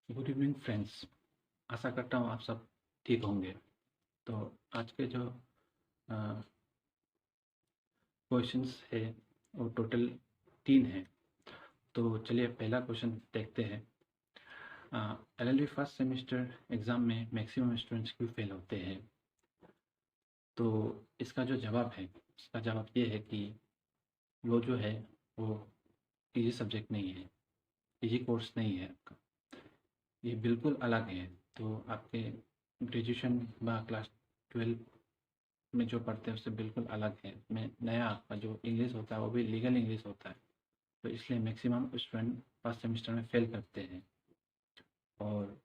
Good evening friends. आशा करता हूँ आप सब ठीक होंगे। तो आज के जो क्वेश्चंस है वो टोटल 3 हैं। तो चलिए पहला क्वेश्चन देखते हैं। एलएलबी फर्स्ट सेमेस्टर एग्ज़ाम में मैक्सिमम स्टूडेंट्स क्यों फेल होते हैं? तो इसका जो जवाब है, इसका जवाब ये है कि वो जो है वो इजी सब्जेक्ट नहीं है, इजी कोर्स नहीं है आपका। ये बिल्कुल अलग है। तो आपके ग्रेजुएशन व क्लास 12 में जो पढ़ते हैं उससे बिल्कुल अलग है। में नया आपका जो इंग्लिश होता है वो भी लीगल इंग्लिश होता है। तो इसलिए मैक्सिमम स्टूडेंट फर्स्ट सेमेस्टर में फेल करते हैं। और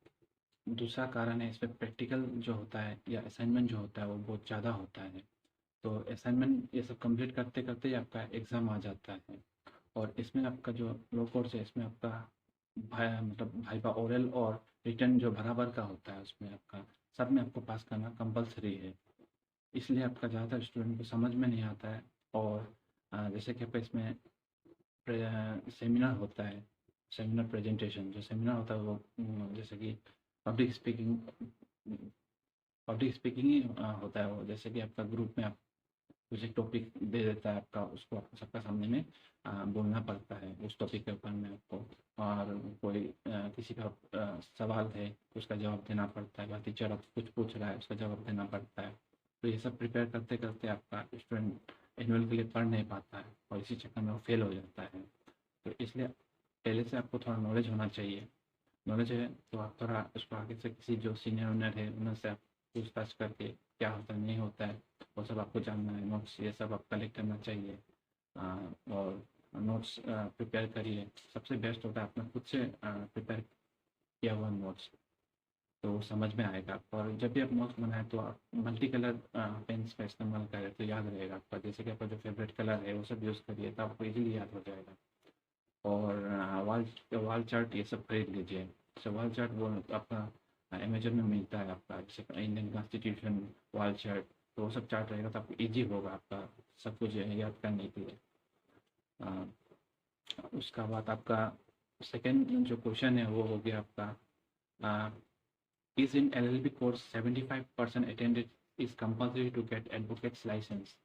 दूसरा कारण है इसमें प्रैक्टिकल जो होता है या असाइनमेंट जो होता है वो बहुत ज़्यादा होता है। तो असाइनमेंट ये सब कंप्लीट करते करते ही आपका एग्ज़ाम आ जाता है। और इसमें आपका जो लो कोर्स है इसमें आपका मतलब वाइवा ओरल और रिटन जो बराबर का होता है उसमें आपका सब में आपको पास करना कंपलसरी है। इसलिए आपका ज़्यादातर स्टूडेंट को समझ में नहीं आता है। और जैसे कि आपका इसमें सेमिनार होता है, सेमिनार प्रेजेंटेशन जो सेमिनार होता है वो जैसे कि पब्लिक स्पीकिंग पब्लिक स्पीकिंग ही होता है वो। जैसे कि आपका ग्रुप में आप कुछ एक टॉपिक दे देता है आपका, उसको आपको सबका सामने में बोलना पड़ता है उस टॉपिक के ऊपर में आपको। और कोई किसी का सवाल है तो उसका जवाब देना पड़ता है, या टीचर आपसे कुछ पूछ रहा है उसका जवाब देना पड़ता है। तो ये सब प्रिपेयर करते करते आपका स्टूडेंट एनुअल के लिए पढ़ नहीं पाता है और इसी चक्कर में वो फेल हो जाता है। तो इसलिए पहले से आपको थोड़ा नॉलेज होना चाहिए। नॉलेज है तो आप थोड़ा उसको आगे से किसी जो सीनियर उनियर है उनसे आप पूछताछ करके क्या होता है नहीं होता है वो सब आपको जानना है। नोट्स ये सब आप कलेक्ट करना चाहिए। और नोट्स प्रिपेयर करिए। सबसे बेस्ट होता है अपना खुद से प्रिपेयर किया हुआ नोट्स, तो वो समझ में आएगा आपको। और जब भी आप नोट्स बनाएं तो आप मल्टी कलर पेन्स का इस्तेमाल करें तो याद रहेगा आपका। जैसे कि आपका जो फेवरेट कलर है वो सब यूज़ करिए तो आपको इजीली याद हो जाएगा। और वॉल वॉल चार्ट ये सब खरीद लीजिए। जैसे वॉल चार्ट वो आपका अमेजन में मिलता है आपका, जैसे इंडियन कॉन्स्टिट्यूशन वॉल चार्ट। तो वो सब चार्ट रहेगा तो आपको ईजी होगा आपका सब कुछ याद करने के लिए। अ, उसका बाद आपका सेकंड जो क्वेश्चन है वो हो गया आपका, is in LLB course 75% attendance is compulsory to get advocates license?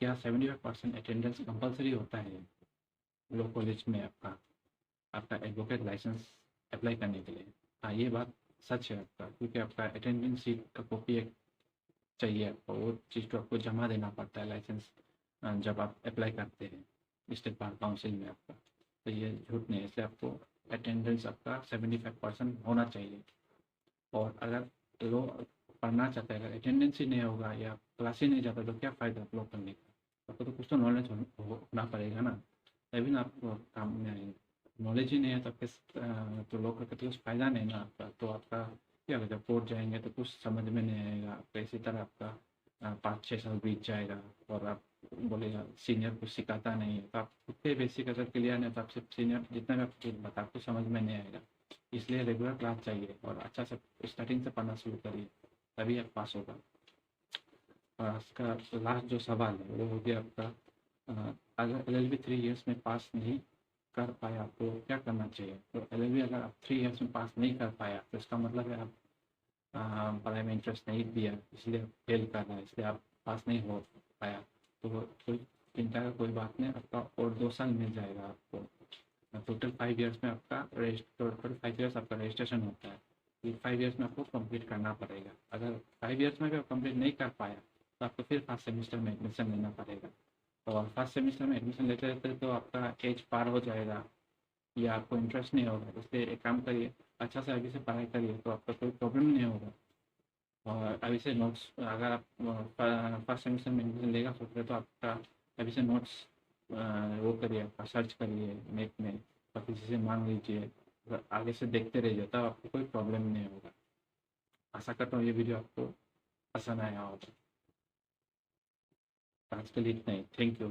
क्या 75% अटेंडेंस कंपल्सरी होता है लॉ कॉलेज में आपका आपका एडवोकेट लाइसेंस अप्लाई करने के लिए? हाँ, ये बात सच है आपका, क्योंकि आपका अटेंडेंस शीट का कॉपी एक चाहिए आपको। वो चीज़ तो आपको जमा देना पड़ता है लाइसेंस जब आप अप्लाई करते हैं स्टेट बार काउंसिल में आपका। तो ये झूठ नहीं है, इसलिए आपको अटेंडेंस आपका 75% होना चाहिए। और अगर लोग पढ़ना चाहते हैं, अगर अटेंडेंस ही नहीं होगा या क्लास ही नहीं जाता तो क्या फ़ायदा लोग करने का? आपको तो कुछ तो नॉलेज होना पड़ेगा ना, तभी ना आपको काम में आएंगे। नॉलेज ही नहीं है तो किस तो लोग करके तो कुछ फ़ायदा नहीं ना आपका। तो आपका क्या होगा, जब कोर्ट जाएंगे तो कुछ समझ में नहीं आएगा आपका। इसी तरह आपका 5-6 साल बीत जाएगा और आप बोलेगा सीनियर कुछ सिखाता नहीं है। तो आप खुद के बेसिक अगर क्लियर नहीं तो आपसे सीनियर जितना भी आपको बता आपको समझ में नहीं आएगा। इसलिए रेगुलर क्लास चाहिए और अच्छा से स्टार्टिंग से पढ़ना शुरू करिए, तभी आप पास होगा। और इसका लास्ट जो सवाल है वो हो गया आपका, अगर एलएलबी 3 इयर्स में पास नहीं कर पाया तो क्या करना चाहिए? तो एलएलबी अगर आप 3 इयर्स में पास नहीं कर पाया तो इसका मतलब है आप पढ़ाई में इंटरेस्ट नहीं दिया, इसलिए फेल कर रहा है, इसलिए आप पास नहीं हो पाया। तो कोई चिंता का कोई बात नहीं, आपका और 2 साल मिल जाएगा आपको। टोटल 5 इयर्स में आपका टोटल 5 इयर्स आपका रजिस्ट्रेशन होता है। ये 5 इयर्स में आपको कंप्लीट करना पड़ेगा। अगर 5 इयर्स में भी आप कंप्लीट नहीं कर पाया तो आपको फिर फर्स्ट सेमेस्टर में एडमिशन लेना पड़ेगा। और फर्स्ट सेमेस्टर में एडमिशन लेते लेते तो आपका एज पार हो जाएगा या आपको इंटरेस्ट नहीं होगा। इसलिए एक काम करिए, अच्छा से अभी से पढ़ाई करिए तो आपका कोई प्रॉब्लम नहीं होगा। और अभी से नोट्स अगर आप फर्स्ट सेमेस्टर में एडमिशन लेगा सोच रहे तो आपका अभी से नोट्स वो करिए, आपका सर्च करिए नेट में और किसी से मांग लीजिए। अगर आगे से देखते रहिए तब आपको कोई प्रॉब्लम नहीं होगा। आशा करता हूँ ये वीडियो आपको पसंद आया होगा। आज के लिए इतना ही, थैंक यू।